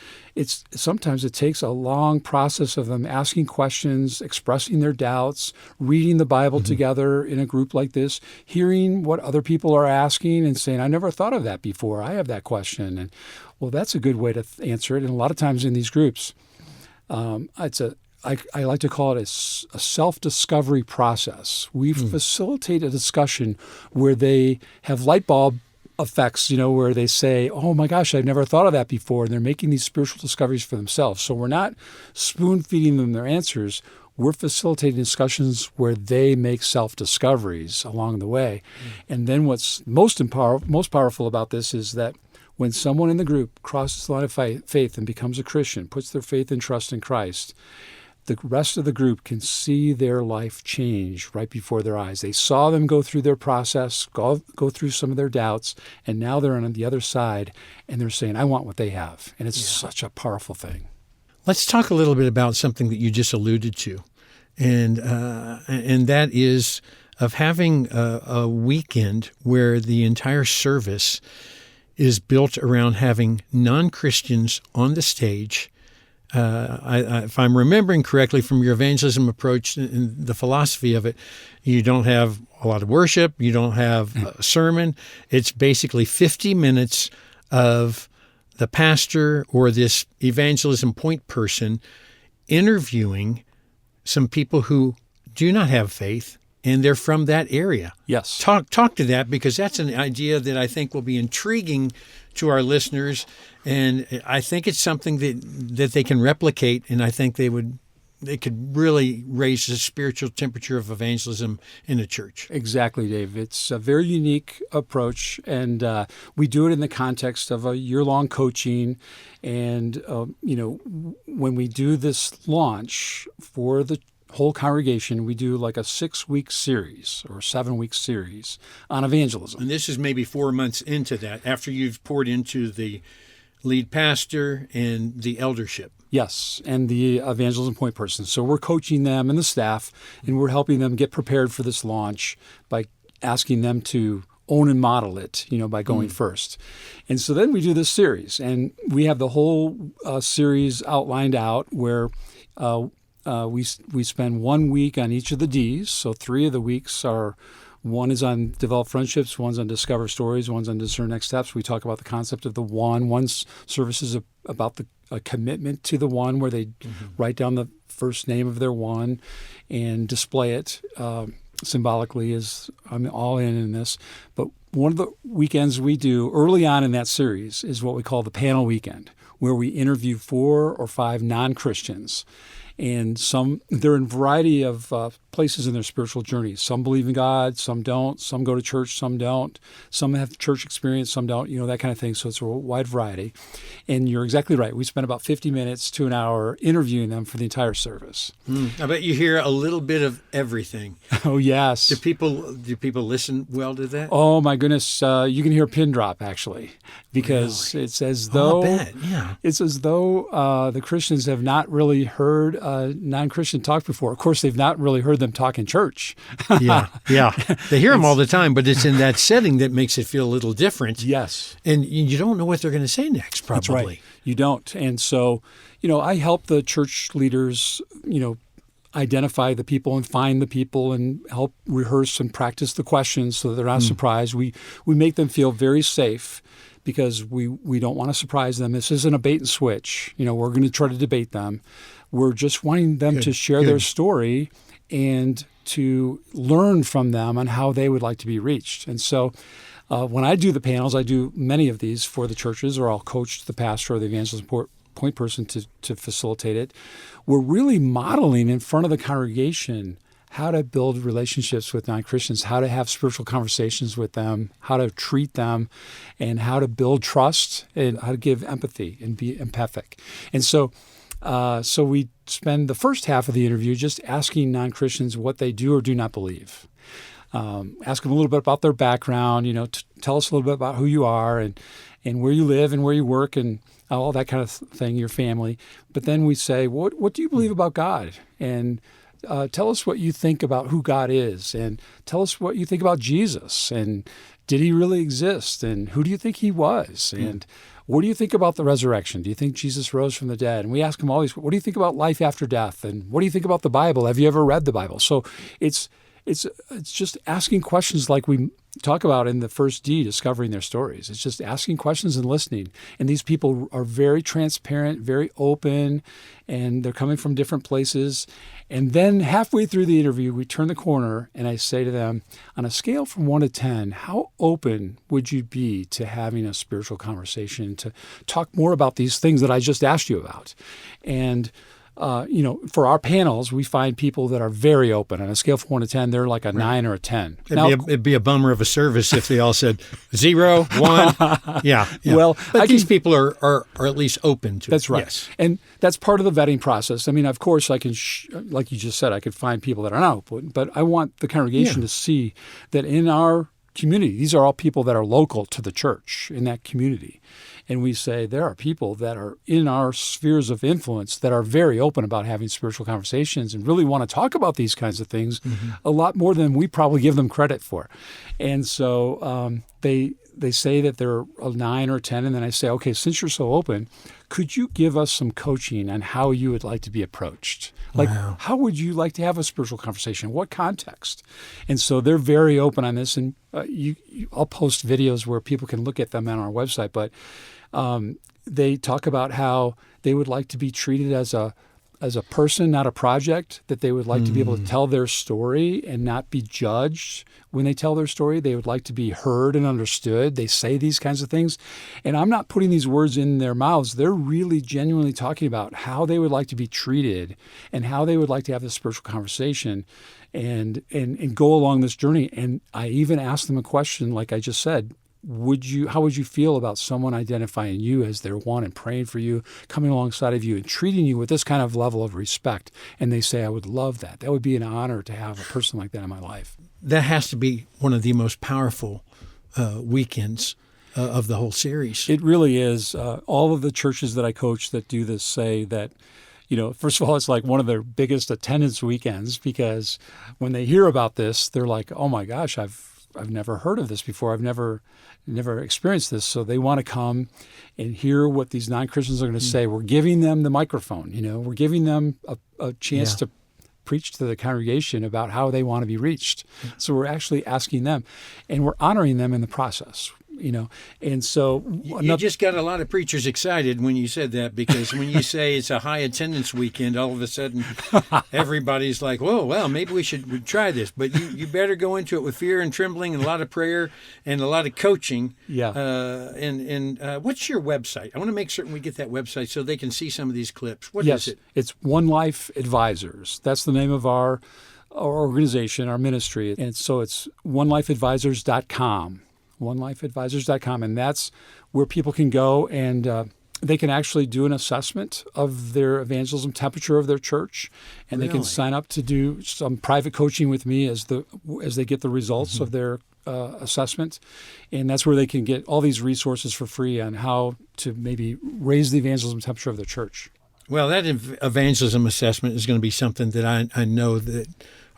sometimes it takes a long process of them asking questions, expressing their doubts, reading the Bible together in a group like this, hearing what other people are asking and saying, I never thought of that before. I have that question. And well, that's a good way to answer it. And a lot of times in these groups, I like to call it a self-discovery process. We facilitate a discussion where they have light bulb effects, where they say, oh my gosh, I've never thought of that before. And they're making these spiritual discoveries for themselves. So we're not spoon-feeding them their answers. We're facilitating discussions where they make self-discoveries along the way. And then what's most powerful about this is that when someone in the group crosses the line of faith and becomes a Christian, puts their faith and trust in Christ, the rest of the group can see their life change right before their eyes. They saw them go through their process, go through some of their doubts, and now they're on the other side, and they're saying, I want what they have. And it's such a powerful thing. Let's talk a little bit about something that you just alluded to, and that is of having a weekend where the entire service is built around having non-Christians on the stage. If I'm remembering correctly from your evangelism approach and the philosophy of it, you don't have a lot of worship, you don't have a sermon. It's basically 50 minutes of the pastor or this evangelism point person interviewing some people who do not have faith, and they're from that area. Yes. Talk to that, because that's an idea that I think will be intriguing to our listeners, and I think it's something that they can replicate, and I think they could really raise the spiritual temperature of evangelism in a church. Exactly, Dave. It's a very unique approach, and we do it in the context of a year-long coaching. And when we do this launch for the whole congregation, we do like a 6-week series or 7-week series on evangelism. And this is maybe 4 months into that, after you've poured into the lead pastor and the eldership. Yes, and the evangelism point person. So we're coaching them and the staff, and we're helping them get prepared for this launch by asking them to own and model it, by going first. And so then we do this series, and we have the whole series outlined out where we spend 1 week on each of the Ds. So 3 of the weeks are, one is on develop friendships, one's on discover stories, one's on discern next steps. We talk about the concept of the one. One's service is about a commitment to the one, where they write down the first name of their one and display it symbolically as I'm all in this. But one of the weekends we do early on in that series is what we call the panel weekend, where we interview 4 or 5 non-Christians. And they're in a variety of places in their spiritual journey. Some believe in God, some don't. Some go to church, some don't. Some have church experience, some don't, that kind of thing. So it's a wide variety. And you're exactly right. We spend about 50 minutes to an hour interviewing them for the entire service. I bet you hear a little bit of everything. Oh, yes. Do people listen well to that? Oh, my goodness. You can hear a pin drop, actually, because Really? it's as though, I bet. Yeah. it's as though the Christians have not really heard a non-Christian talk before. Of course, they've not really heard them talk in church. Yeah. They hear them all the time, but it's in that setting that makes it feel a little different. Yes. And you don't know what they're going to say next, probably. That's right. You don't. And so, I help the church leaders, identify the people and find the people and help rehearse and practice the questions so that they're not surprised. We make them feel very safe because we don't want to surprise them. This isn't a bait and switch. We're going to try to debate them. We're just wanting them to share their story and to learn from them on how they would like to be reached. And so when I do the panels, I do many of these for the churches, or I'll coach the pastor or the evangelism point person to facilitate it. We're really modeling in front of the congregation how to build relationships with non-Christians, how to have spiritual conversations with them, how to treat them, and how to build trust, and how to give empathy and be empathic. And so we spend the first half of the interview just asking non-Christians what they do or do not believe. Ask them a little bit about their background, tell us a little bit about who you are and where you live and where you work and all that kind of thing, your family. But then we say, what do you believe about God? And tell us what you think about who God is, and tell us what you think about Jesus, and did he really exist, and who do you think he was, and what do you think about the resurrection? Do you think Jesus rose from the dead? And we ask them all these, what do you think about life after death, and what do you think about the Bible? Have you ever read the Bible? So it's just asking questions like we talk about in the first D, discovering their stories. It's just asking questions and listening. And these people are very transparent, very open, and they're coming from different places. And then halfway through the interview, we turn the corner and I say to them, on a scale from 1 to 10, how open would you be to having a spiritual conversation, to talk more about these things that I just asked you about? And for our panels, we find people that are very open. On a scale from 1 to 10, they're like a 9 or a 10. It'd be a bummer of a service if they all said 0, 1. Yeah. Well, but these people are at least open to it. That's right. Yes. And that's part of the vetting process. I mean, of course, I can, like you just said, I could find people that are not open, but I want the congregation to see that in our community, these are all people that are local to the church in that community. And we say there are people that are in our spheres of influence that are very open about having spiritual conversations and really want to talk about these kinds of things a lot more than we probably give them credit for. And so they say that they're a 9 or 10, and then I say, okay, since you're so open, could you give us some coaching on how you would like to be approached? Like, how would you like to have a spiritual conversation? What context? And so they're very open on this, and I'll post videos where people can look at them on our website, but they talk about how they would like to be treated as a person, not a project, that they would like to be able to tell their story and not be judged when they tell their story. They would like to be heard and understood. They say these kinds of things. And I'm not putting these words in their mouths. They're really genuinely talking about how they would like to be treated and how they would like to have this spiritual conversation and go along this journey. And I even asked them a question, like I just said, how would you feel about someone identifying you as their one and praying for you, coming alongside of you and treating you with this kind of level of respect? And they say, I would love that. That would be an honor to have a person like that in my life. That has to be one of the most powerful weekends of the whole series. It really is. All of the churches that I coach that do this say that, first of all, it's like one of their biggest attendance weekends, because when they hear about this, they're like, oh my gosh, I've never heard of this before. I've never experienced this. So they want to come and hear what these non-Christians are going to say. We're giving them the microphone, we're giving them a chance to preach to the congregation about how they want to be reached. So we're actually asking them, and we're honoring them in the process. And so you just got a lot of preachers excited when you said that, because when you say it's a high attendance weekend, all of a sudden everybody's like, whoa, well, maybe we should try this. But you better go into it with fear and trembling and a lot of prayer and a lot of coaching. Yeah. And what's your website? I want to make certain we get that website so they can see some of these clips. What is it? It's One Life Advisors. That's the name of our organization, our ministry. And so it's onelifeadvisors.com. onelifeadvisors.com, and that's where people can go and they can actually do an assessment of their evangelism temperature of their church, and they can sign up to do some private coaching with me as they get the results of their assessment, and that's where they can get all these resources for free on how to maybe raise the evangelism temperature of their church. Well, that evangelism assessment is going to be something that I know that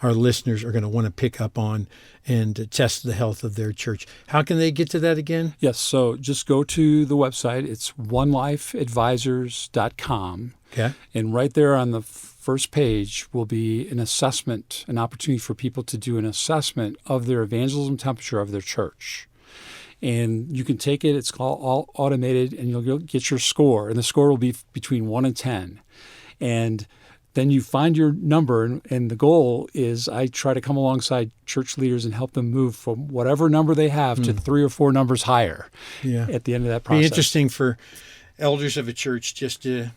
our listeners are going to want to pick up on and test the health of their church. How can they get to that again? Yes, so just go to the website. It's onelifeadvisors.com. Okay. And right there on the first page will be an assessment, an opportunity for people to do an assessment of their evangelism temperature of their church. And you can take it, it's all automated, and you'll get your score. And the score will be between 1 and 10. And then you find your number, and the goal is I try to come alongside church leaders and help them move from whatever number they have to 3 or 4 numbers higher at the end of that process. It'd be interesting for elders of a church just to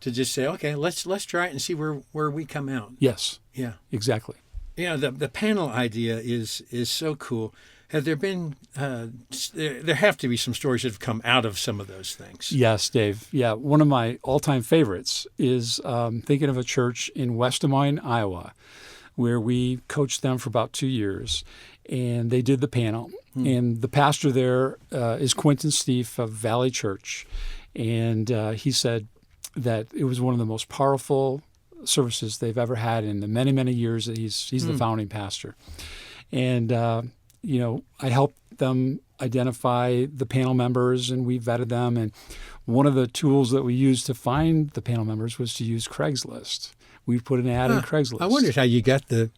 just say, okay, let's try it and see where we come out. Yes. Yeah. Exactly. Yeah, the panel idea is so cool. Have there been, there have to be some stories that have come out of some of those things. Yes, Dave. Yeah, one of my all-time favorites is thinking of a church in West Des Moines, Iowa, where we coached them for about 2 years, and they did the panel. And the pastor there is Quentin Steef of Valley Church, and he said that it was one of the most powerful services they've ever had in the many, many years that he's the founding pastor. And I helped them identify the panel members, and we vetted them. And one of the tools that we used to find the panel members was to use Craigslist. We put an ad in Craigslist. I wondered how you got the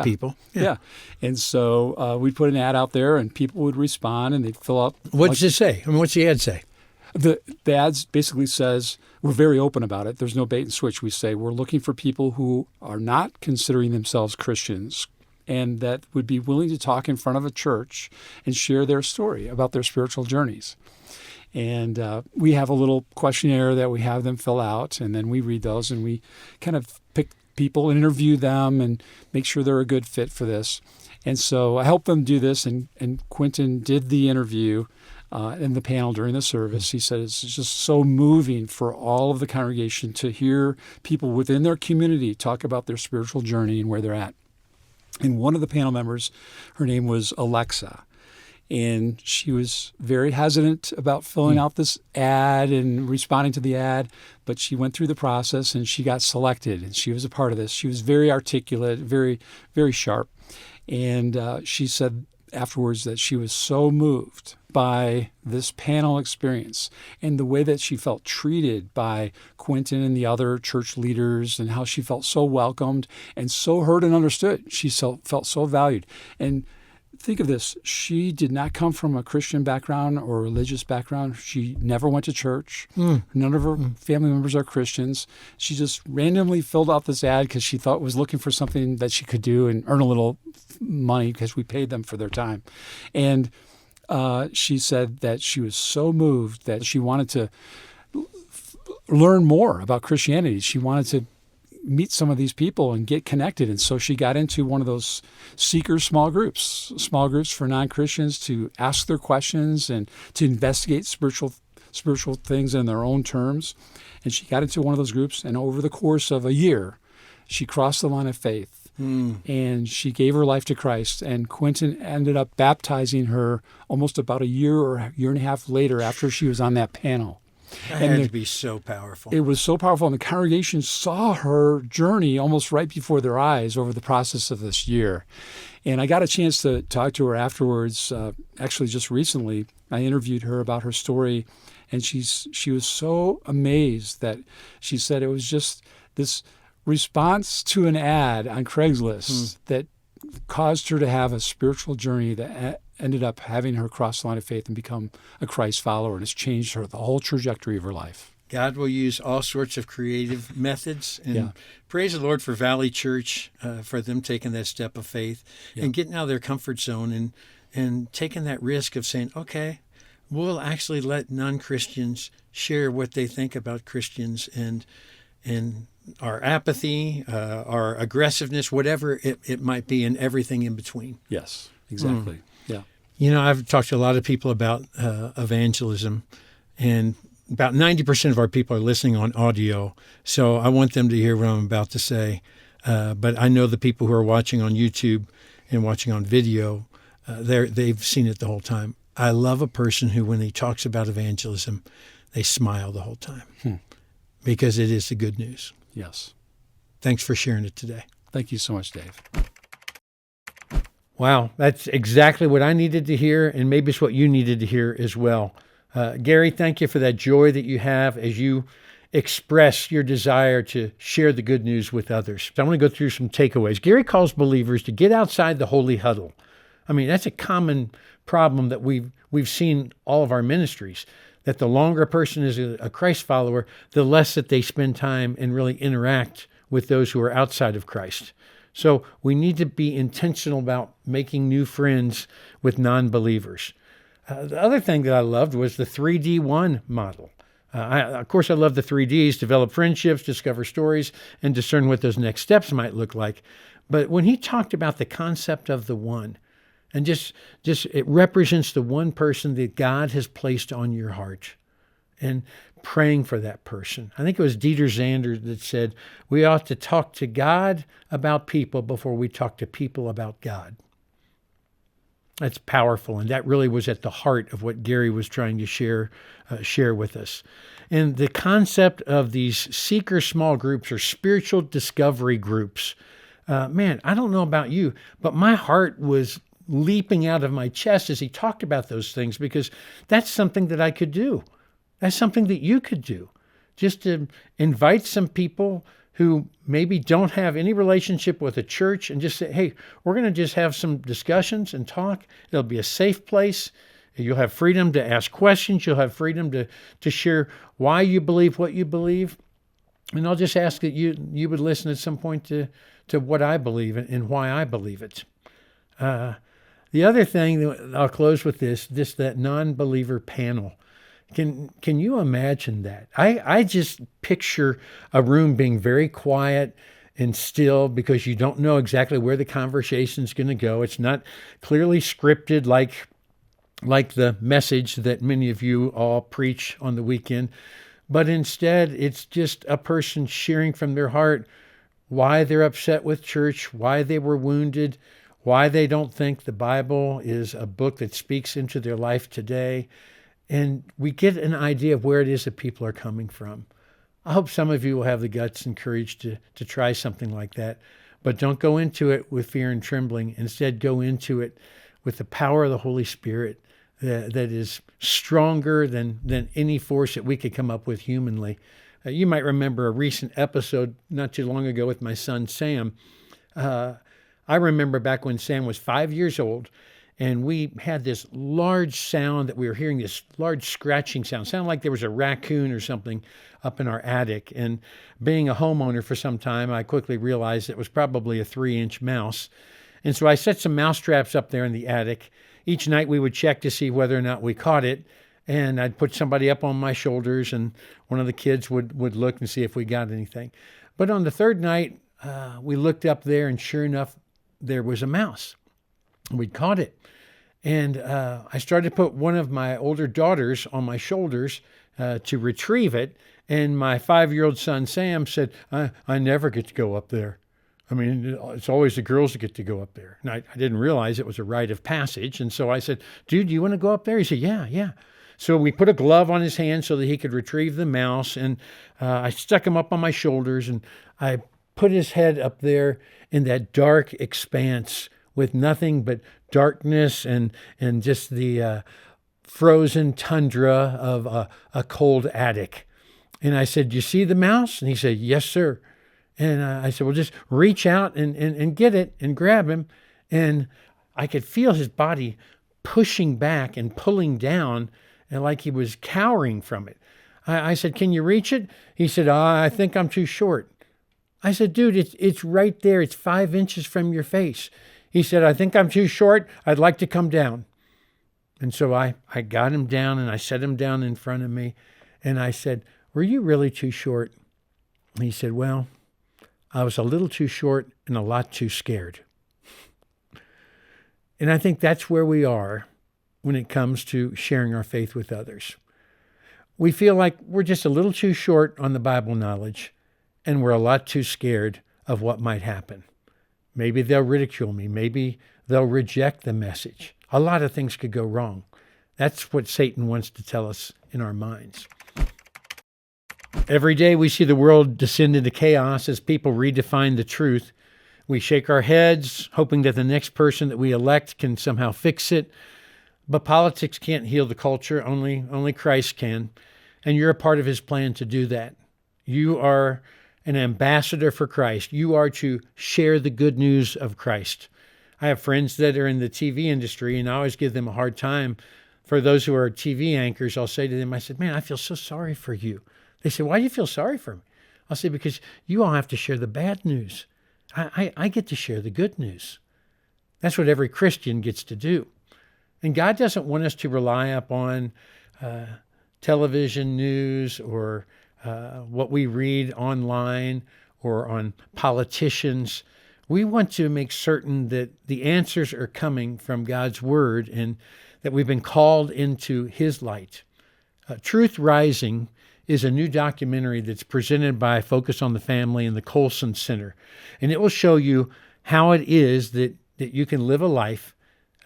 people. Yeah. And so we put an ad out there, and people would respond, and they'd fill out. What does it say? I mean, what's the ad say? The ads basically says, we're very open about it. There's no bait and switch. We say we're looking for people who are not considering themselves Christians, and that would be willing to talk in front of a church and share their story about their spiritual journeys. And we have a little questionnaire that we have them fill out, and then we read those, and we kind of pick people and interview them and make sure they're a good fit for this. And so I helped them do this, and Quentin did the interview in the panel during the service. He said it's just so moving for all of the congregation to hear people within their community talk about their spiritual journey and where they're at. And one of the panel members, her name was Alexa, and she was very hesitant about filling out this ad and responding to the ad, but she went through the process and she got selected, and she was a part of this. She was very articulate, very, very sharp, and she said afterwards that she was so moved by this panel experience and the way that she felt treated by Quentin and the other church leaders, and how she felt so welcomed and so heard and understood. She felt so valued. And think of this. She did not come from a Christian background or religious background. She never went to church. None of her family members are Christians. She just randomly filled out this ad because she thought was looking for something that she could do and earn a little money because we paid them for their time. And she said that she was so moved that she wanted to learn more about Christianity. She wanted to meet some of these people and get connected. And so she got into one of those seeker small groups for non-Christians to ask their questions and to investigate spiritual things in their own terms. And she got into one of those groups, and over the course of a year, she crossed the line of faith. And she gave her life to Christ, and Quentin ended up baptizing her almost about a year or a year and a half later after she was on that panel. That had to be so powerful. It was so powerful, and the congregation saw her journey almost right before their eyes over the process of this year. And I got a chance to talk to her afterwards. Actually, just recently, I interviewed her about her story, and she was so amazed that she said it was just this response to an ad on Craigslist that caused her to have a spiritual journey that ended up having her cross the line of faith and become a Christ follower, and it's changed her, the whole trajectory of her life. God will use all sorts of creative methods. And praise the Lord for Valley Church, for them taking that step of faith and getting out of their comfort zone and taking that risk of saying, okay, we'll actually let non-Christians share what they think about Christians, and our apathy, our aggressiveness, whatever it might be, and everything in between. Yes, exactly. Yeah. You know, I've talked to a lot of people about evangelism, and about 90% of our people are listening on audio, so I want them to hear what I'm about to say. But I know the people who are watching on YouTube and watching on video, they've seen it the whole time. I love a person who, when he talks about evangelism, they smile the whole time because it is the good news. Yes. Thanks for sharing it today. Thank you so much, Dave. Wow, that's exactly what I needed to hear, and maybe it's what you needed to hear as well. Garry, thank you for that joy that you have as you express your desire to share the good news with others. So I want to go through some takeaways. Garry calls believers to get outside the holy huddle. I mean, that's a common problem that we've seen all of our ministries, that the longer a person is a Christ follower, the less that they spend time and really interact with those who are outside of Christ. So we need to be intentional about making new friends with non-believers. The other thing that I loved was the 3D1 model. Of course, I love the 3Ds: develop friendships, discover stories, and discern what those next steps might look like. But when he talked about the concept of the one, and just it represents the one person that God has placed on your heart, and praying for that person. I think it was Dieter Zander that said, we ought to talk to God about people before we talk to people about God. That's powerful, and that really was at the heart of what Garry was trying to share with us. And the concept of these seeker small groups or spiritual discovery groups, man, I don't know about you, but my heart was leaping out of my chest as he talked about those things, because that's something that I could do. That's something that you could do. Just to invite some people who maybe don't have any relationship with a church and just say, hey, we're going to just have some discussions and talk. It'll be a safe place. You'll have freedom to ask questions. You'll have freedom to share why you believe what you believe. And I'll just ask that you would listen at some point to what I believe and why I believe it. The other thing, I'll close with that non-believer panel. Can you imagine that? I just picture a room being very quiet and still, because you don't know exactly where the conversation's going to go. It's not clearly scripted like the message that many of you all preach on the weekend, but instead it's just a person sharing from their heart why they're upset with church, why they were wounded, why they don't think the Bible is a book that speaks into their life today. And we get an idea of where it is that people are coming from. I hope some of you will have the guts and courage to try something like that. But don't go into it with fear and trembling. Instead, go into it with the power of the Holy Spirit that is stronger than any force that we could come up with humanly. You might remember a recent episode not too long ago with my son, Sam. I remember back when Sam was 5 years old, and we had this large sound that we were hearing, this large scratching sound. Sounded like there was a raccoon or something up in our attic. And being a homeowner for some time, I quickly realized it was probably a 3-inch mouse. And so I set some mouse traps up there in the attic. Each night we would check to see whether or not we caught it. And I'd put somebody up on my shoulders, and one of the kids would look and see if we got anything. But on the third night, we looked up there, and sure enough, there was a mouse. We'd caught it. And I started to put one of my older daughters on my shoulders to retrieve it. And my 5-year-old son, Sam, said, I never get to go up there. I mean, it's always the girls that get to go up there. And I didn't realize it was a rite of passage. And so I said, dude, do you want to go up there? He said, yeah. So we put a glove on his hand so that he could retrieve the mouse. And I stuck him up on my shoulders, and I put his head up there in that dark expanse with nothing but darkness and just the frozen tundra of a cold attic. And I said, "You see the mouse?" And he said, "Yes, sir." And I said, "Well, just reach out and get it and grab him." And I could feel his body pushing back and pulling down, and like he was cowering from it. I said, "Can you reach it?" He said, "I think I'm too short." I said, "Dude, it's right there. It's 5 inches from your face." He said, "I think I'm too short. I'd like to come down." And so I got him down, and I set him down in front of me. And I said, "Were you really too short?" He said, "Well, I was a little too short and a lot too scared." And I think that's where we are when it comes to sharing our faith with others. We feel like we're just a little too short on the Bible knowledge, and we're a lot too scared of what might happen. Maybe they'll ridicule me. Maybe they'll reject the message. A lot of things could go wrong. That's what Satan wants to tell us in our minds. Every day we see the world descend into chaos as people redefine the truth. We shake our heads, hoping that the next person that we elect can somehow fix it. But politics can't heal the culture. Only Christ can. And you're a part of his plan to do that. You are an ambassador for Christ. You are to share the good news of Christ. I have friends that are in the TV industry, and I always give them a hard time. For those who are TV anchors, I'll say to them, I said, "Man, I feel so sorry for you." They say, "Why do you feel sorry for me?" I'll say, "Because you all have to share the bad news. I get to share the good news." That's what every Christian gets to do. And God doesn't want us to rely upon television news or what we read online or on politicians. We want to make certain that the answers are coming from God's word and that we've been called into his light. Truth Rising is a new documentary that's presented by Focus on the Family and the Colson Center. And it will show you how it is that you can live a life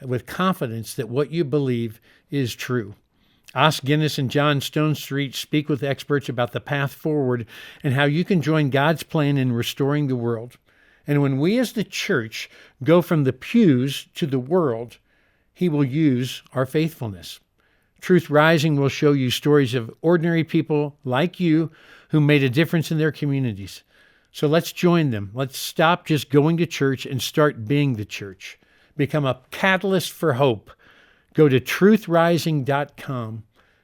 with confidence that what you believe is true. Os Guinness and John Stonestreet speak with experts about the path forward and how you can join God's plan in restoring the world. And when we as the church go from the pews to the world, he will use our faithfulness. Truth Rising will show you stories of ordinary people like you who made a difference in their communities. So let's join them. Let's stop just going to church and start being the church. Become a catalyst for hope. Go to truthrising.com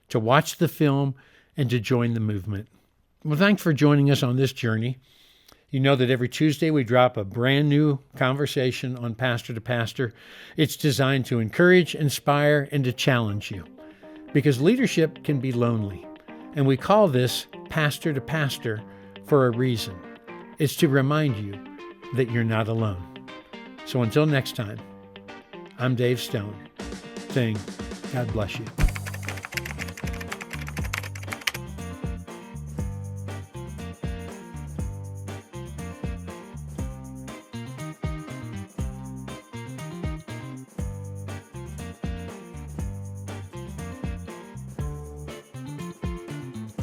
to watch the film and to join the movement. Well, thanks for joining us on this journey. You know that every Tuesday we drop a brand new conversation on Pastor to Pastor. It's designed to encourage, inspire, and to challenge you. Because leadership can be lonely. And we call this Pastor to Pastor for a reason. It's to remind you that you're not alone. So until next time, I'm Dave Stone, saying, God bless you.